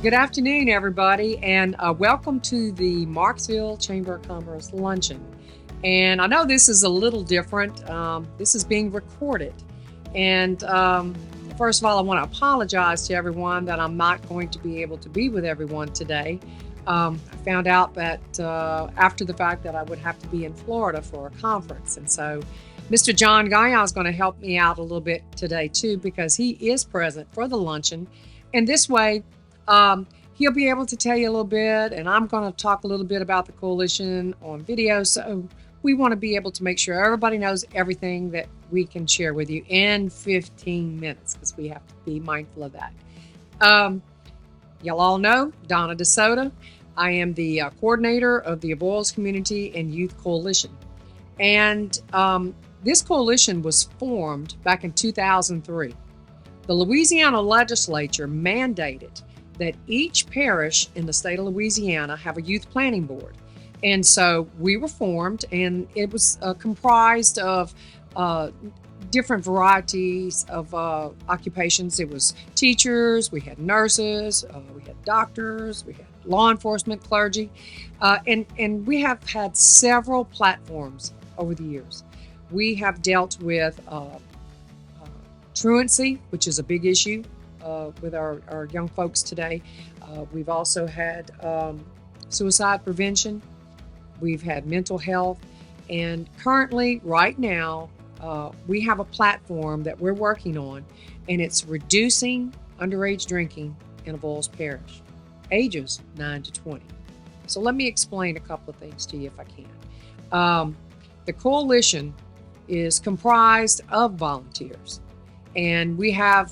Good afternoon, everybody, and welcome to the Marksville Chamber of Commerce Luncheon. And I know this is a little different. This is being recorded. And first of all, I want to apologize to everyone that I'm not going to be able to be with everyone today. I found out that after the fact that I would have to be in Florida for a conference. And so Mr. John Gaillon is going to help me out a little bit today, too, because he is present for the luncheon. And this way, he'll be able to tell you a little bit, and I'm going to talk a little bit about the coalition on video. So we want to be able to make sure everybody knows everything that we can share with you in 15 minutes, because we have to be mindful of that. Y'all all know Donna Desoto. I am the coordinator of the Avoyelles Community and Youth Coalition. And this coalition was formed back in 2003. The Louisiana legislature mandated that each parish in the state of Louisiana have a youth planning board. And so we were formed, and it was comprised of different varieties of occupations. It was teachers, we had nurses, we had doctors, we had law enforcement, clergy, and we have had several platforms over the years. We have dealt with truancy, which is a big issue with our young folks today. We've also had suicide prevention. We've had mental health. And currently, right now, we have a platform that we're working on, and it's reducing underage drinking in Avoyelles Parish, ages 9 to 20. So let me explain a couple of things to you if I can. The coalition is comprised of volunteers, and we have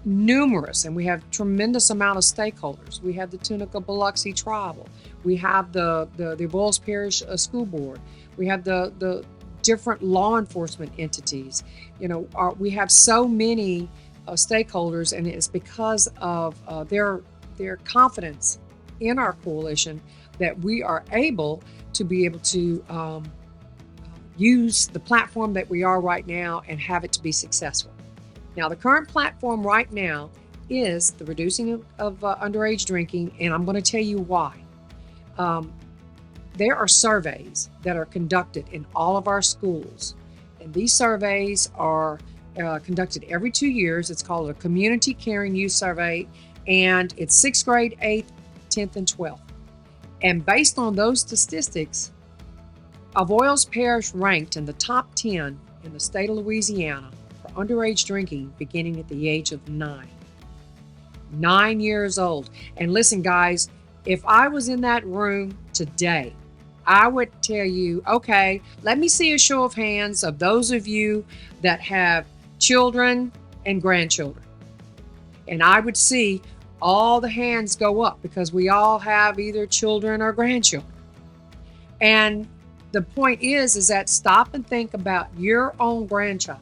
numerous, and we have tremendous amount of stakeholders. We have the Tunica Biloxi Tribal. We have the Avoyelles Parish School Board. We have the different law enforcement entities. You know, we have so many stakeholders, and it's because of their confidence in our coalition that we are able to use the platform that we are right now and have it to be successful. Now, the current platform right now is the reducing of underage drinking, and I'm going to tell you why. There are surveys that are conducted in all of our schools, and these surveys are conducted every 2 years. It's called a Community Caring Youth Survey, and it's 6th grade, 8th, 10th, and 12th. And based on those statistics, Avoyelles Parish ranked in the top 10 in the state of Louisiana for underage drinking beginning at the age of 9. 9 years old. And listen, guys, if I was in that room today, I would tell you, okay, let me see a show of hands of those of you that have children and grandchildren. And I would see all the hands go up because we all have either children or grandchildren. And the point is that stop and think about your own grandchild.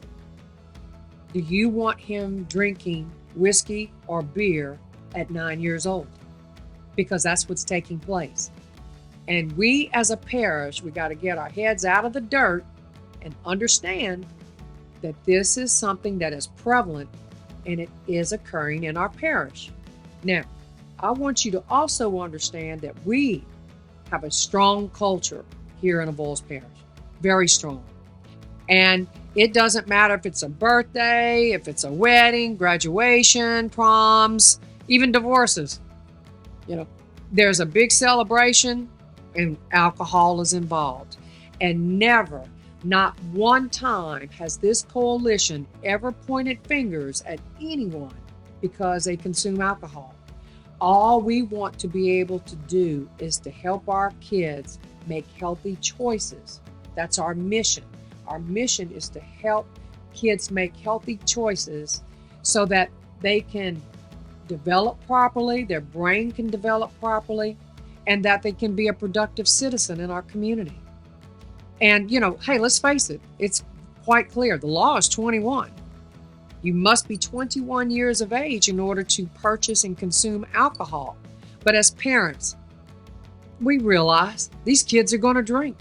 Do you want him drinking whiskey or beer at 9 years old? Because that's what's taking place. And we as a parish, we got to get our heads out of the dirt and understand that this is something that is prevalent and it is occurring in our parish. Now, I want you to also understand that we have a strong culture here in Avoyelles Parish, very strong. And it doesn't matter if it's a birthday, if it's a wedding, graduation, proms, even divorces. You know, there's a big celebration and alcohol is involved. And never, not one time has this coalition ever pointed fingers at anyone because they consume alcohol. All we want to be able to do is to help our kids make healthy choices. That's our mission. Our mission is to help kids make healthy choices so that they can develop properly, their brain can develop properly, and that they can be a productive citizen in our community. And, you know, hey, let's face it, it's quite clear. The law is 21. You must be 21 years of age in order to purchase and consume alcohol. But as parents, we realize these kids are going to drink.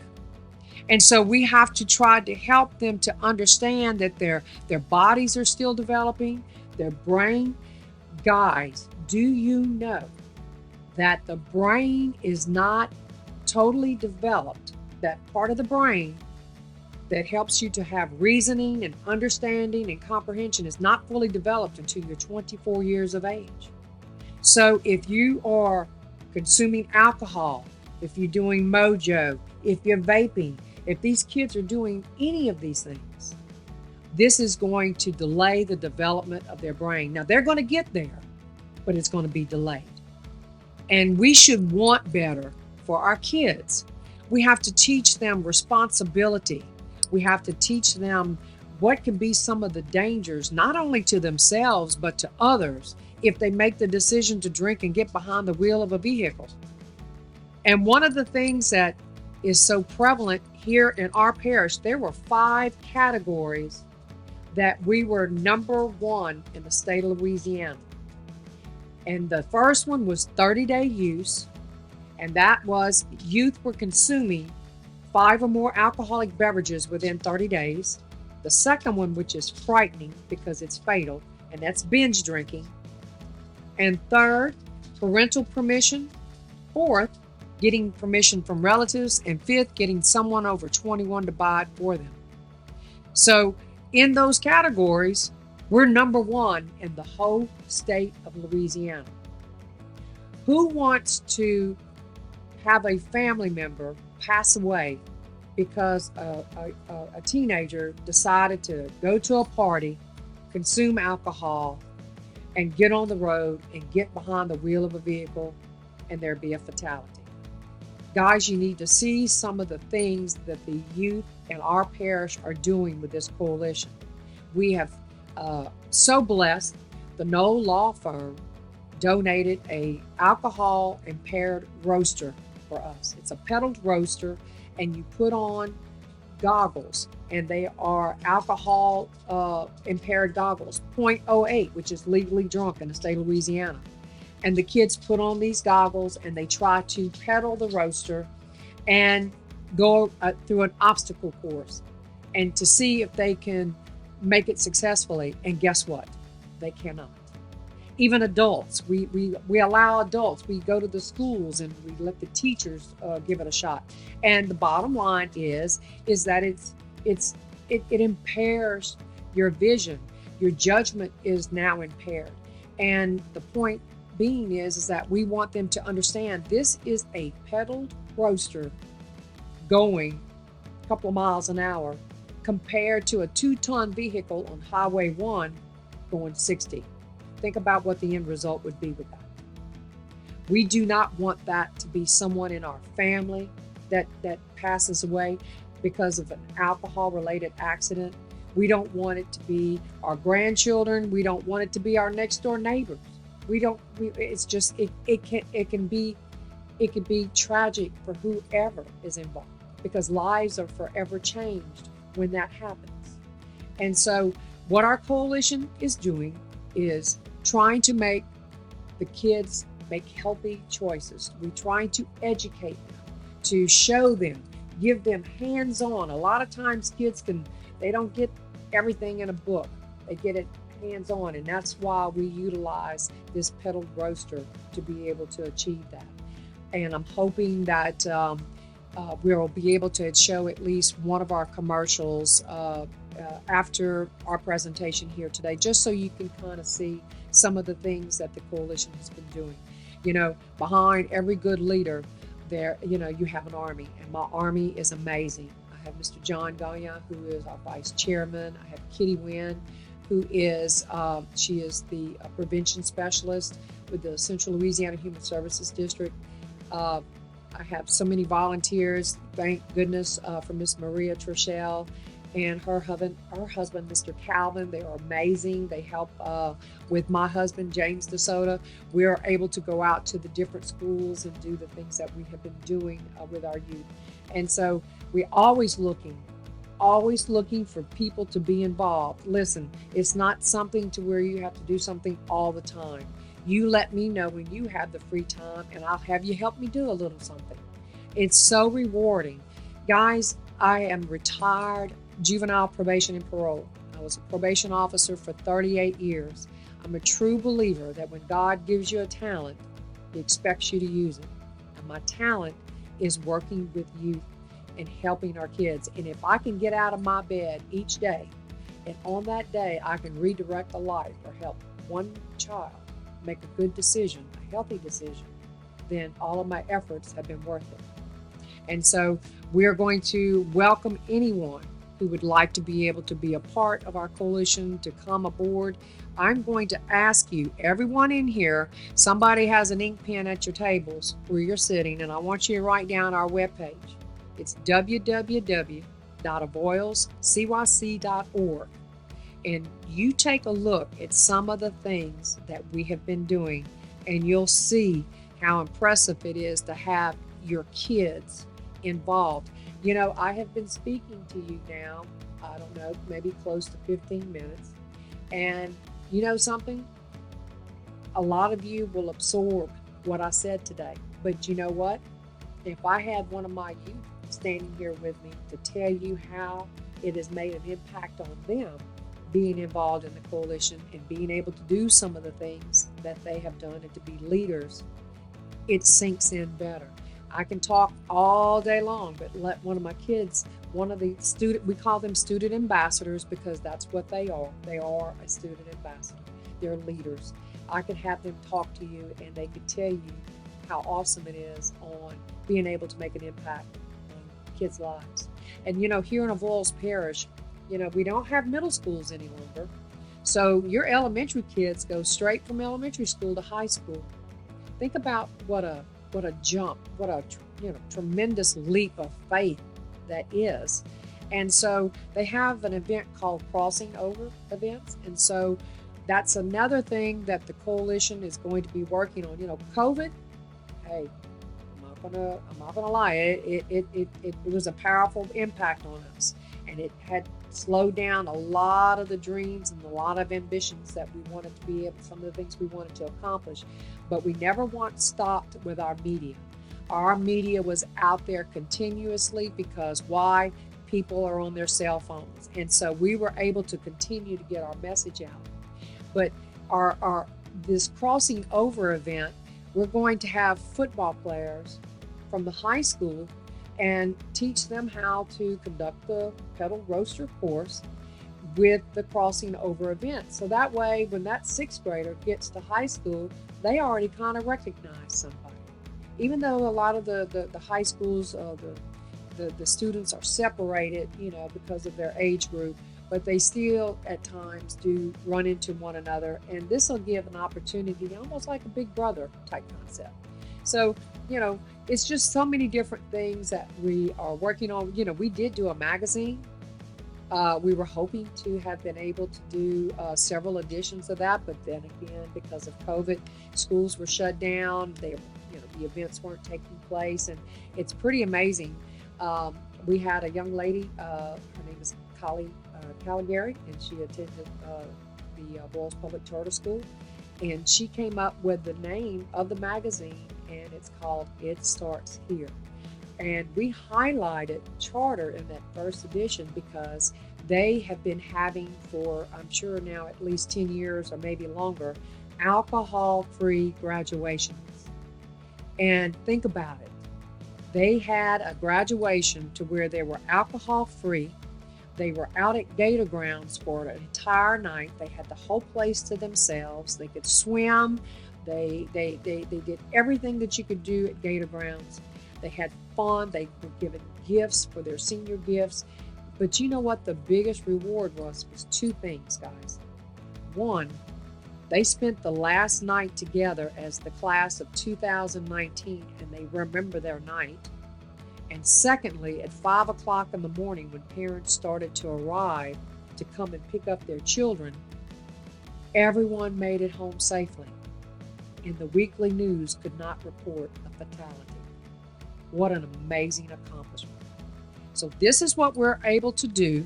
And so we have to try to help them to understand that their bodies are still developing, their brain. Guys, do you know that the brain is not totally developed. That part of the brain that helps you to have reasoning and understanding and comprehension is not fully developed until you're 24 years of age. So if you are consuming alcohol, if you're doing mojo, if you're vaping, if these kids are doing any of these things, this is going to delay the development of their brain. Now, they're going to get there, but it's going to be delayed. And we should want better for our kids. We have to teach them responsibility. We have to teach them what can be some of the dangers, not only to themselves, but to others, if they make the decision to drink and get behind the wheel of a vehicle. And one of the things that is so prevalent here in our parish, there were 5 categories that we were number 1 in the state of Louisiana. And the first one was 30-day use, and that was youth were consuming 5 or more alcoholic beverages within 30 days. The second one, which is frightening because it's fatal, and that's binge drinking. And third, parental permission. Fourth, getting permission from relatives. And fifth, getting someone over 21 to buy it for them. So in those categories, we're number 1 in the whole state of Louisiana. Who wants to have a family member pass away because a teenager decided to go to a party, consume alcohol, and get on the road and get behind the wheel of a vehicle, and there be a fatality? Guys, you need to see some of the things that the youth in our parish are doing with this coalition. We have so blessed. The Knoll Law Firm donated a alcohol impaired roaster for us. It's a pedaled roaster, and you put on goggles, and they are alcohol impaired goggles, 0.08, which is legally drunk in the state of Louisiana. And the kids put on these goggles and they try to pedal the roaster and go through an obstacle course and to see if they can make it successfully. And guess what? They cannot. Even adults, we allow adults, we go to the schools and we let the teachers give it a shot. And the bottom line is that it impairs your vision. Your judgment is now impaired. And the point being is that we want them to understand this is a pedaled roaster going a couple of miles an hour compared to a 2-ton vehicle on Highway 1 going 60. Think about what the end result would be with that. We do not want that to be someone in our family that passes away because of an alcohol-related accident. We don't want it to be our grandchildren. We don't want it to be our next-door neighbors. It can be tragic for whoever is involved because lives are forever changed when that happens. And so what our coalition is doing is trying to make the kids make healthy choices. We're trying to educate them, to show them, give them hands-on. A lot of times kids they don't get everything in a book. They get it hands-on, and that's why we utilize this pedaled roaster to be able to achieve that. And I'm hoping that we'll be able to show at least one of our commercials after our presentation here today, just so you can kind of see some of the things that the coalition has been doing. You know, behind every good leader, there, you have an army, and my army is amazing. I have Mr. John Goya, who is our vice chairman. I have Kitty Wynn, who is she is the prevention specialist with the Central Louisiana Human Services District. I have so many volunteers, thank goodness, for Miss Maria Trishelle and her husband, Mr. Calvin. They are amazing. They help with my husband, James Desoto. We are able to go out to the different schools and do the things that we have been doing with our youth. And so we're always looking for people to be involved. Listen, it's not something to where you have to do something all the time. You let me know when you have the free time, and I'll have you help me do a little something. It's so rewarding. Guys, I am retired juvenile probation and parole. I was a probation officer for 38 years. I'm a true believer that when God gives you a talent, He expects you to use it. And my talent is working with youth and helping our kids. And if I can get out of my bed each day, and on that day I can redirect a life or help one child make a good decision, a healthy decision, then all of my efforts have been worth it. And so we're going to welcome anyone who would like to be able to be a part of our coalition to come aboard. I'm going to ask you, everyone in here, somebody has an ink pen at your tables where you're sitting, and I want you to write down our webpage. It's www.avoilscyc.org. And you take a look at some of the things that we have been doing, and you'll see how impressive it is to have your kids involved. You know, I have been speaking to you now, I don't know, maybe close to 15 minutes. And you know something? A lot of you will absorb what I said today. But you know what? If I had one of my youth standing here with me to tell you how it has made an impact on them, being involved in the coalition and being able to do some of the things that they have done and to be leaders, it sinks in better. I can talk all day long, but let one of my kids, one of the student, we call them student ambassadors because that's what they are. They are a student ambassador. They're leaders. I could have them talk to you and they could tell you how awesome it is on being able to make an impact on kids' lives. And you know, here in Avoyles Parish, you know, we don't have middle schools any longer. So your elementary kids go straight from elementary school to high school. Think about what a jump, what a tremendous leap of faith that is. And so they have an event called Crossing Over events. And so that's another thing that the coalition is going to be working on. You know, COVID, hey, I'm not gonna lie, it was a powerful impact on us. And it had slowed down a lot of the dreams and a lot of ambitions that we wanted to be able, some of the things we wanted to accomplish. But we never once stopped with our media. Our media was out there continuously because why? People are on their cell phones. And so we were able to continue to get our message out. But our this Crossing Over event, we're going to have football players from the high school and teach them how to conduct the pedal roaster course with the Crossing Over event. So that way, when that sixth grader gets to high school, they already kind of recognize somebody. Even though a lot of the high schools, the students are separated, you know, because of their age group, but they still at times do run into one another. And this will give an opportunity, almost like a big brother type concept. So, you know, it's just so many different things that we are working on. You know, we did do a magazine. We were hoping to have been able to do several editions of that, but then again, because of COVID, schools were shut down. The events weren't taking place, and it's pretty amazing. We had a young lady. Her name is Caligari, and she attended the Avoyles Public Charter School, and she came up with the name of the magazine, and it's called It Starts Here. And we highlighted charter in that first edition because they have been having for, I'm sure now, at least 10 years or maybe longer, alcohol-free graduations. And think about it. They had a graduation to where they were alcohol-free. They were out at Gator Grounds for an entire night. They had the whole place to themselves. They could swim. They did everything that you could do at Gator Grounds. They had fun. They were given gifts for their senior gifts. But you know what the biggest reward was two things, guys. One, they spent the last night together as the class of 2019, and they remember their night. And secondly, at 5 o'clock in the morning, when parents started to arrive to come and pick up their children, everyone made it home safely. And the weekly news could not report a fatality. What an amazing accomplishment. So this is what we're able to do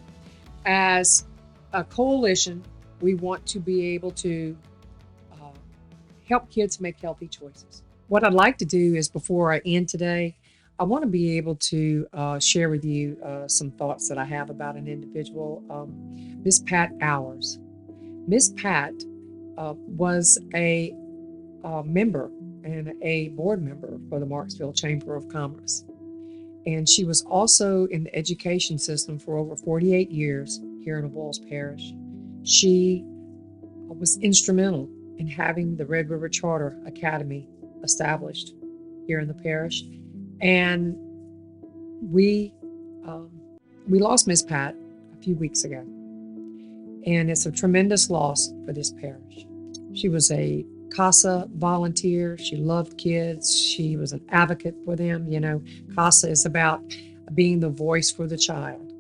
as a coalition. We want to be able to help kids make healthy choices. What I'd like to do is, before I end today, I want to be able to share with you some thoughts that I have about an individual, Miss Pat Hours. Miss Pat was a member and a board member for the Marksville Chamber of Commerce. And she was also in the education system for over 48 years here in Walls Parish. She was instrumental in having the Red River Charter Academy established here in the parish. And we lost Miss Pat a few weeks ago. And it's a tremendous loss for this parish. She was a CASA volunteer. She loved kids. She was an advocate for them. You know, CASA is about being the voice for the child.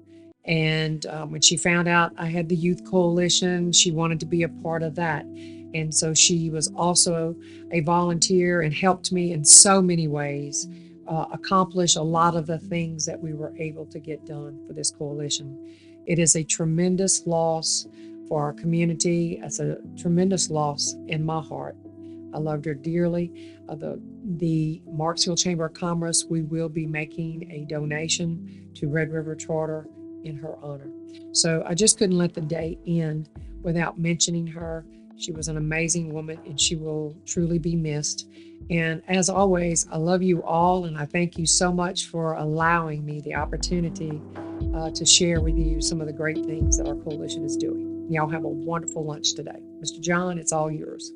And when she found out I had the Youth Coalition, she wanted to be a part of that. And so she was also a volunteer and helped me in so many ways accomplish a lot of the things that we were able to get done for this coalition. It is a tremendous loss for our community. It's a tremendous loss in my heart. I loved her dearly. The Marksville Chamber of Commerce, we will be making a donation to Red River Charter in her honor. So I just couldn't let the day end without mentioning her. She was an amazing woman, and she will truly be missed. And as always, I love you all, and I thank you so much for allowing me the opportunity to share with you some of the great things that our coalition is doing. Y'all have a wonderful lunch today. Mr. John, it's all yours.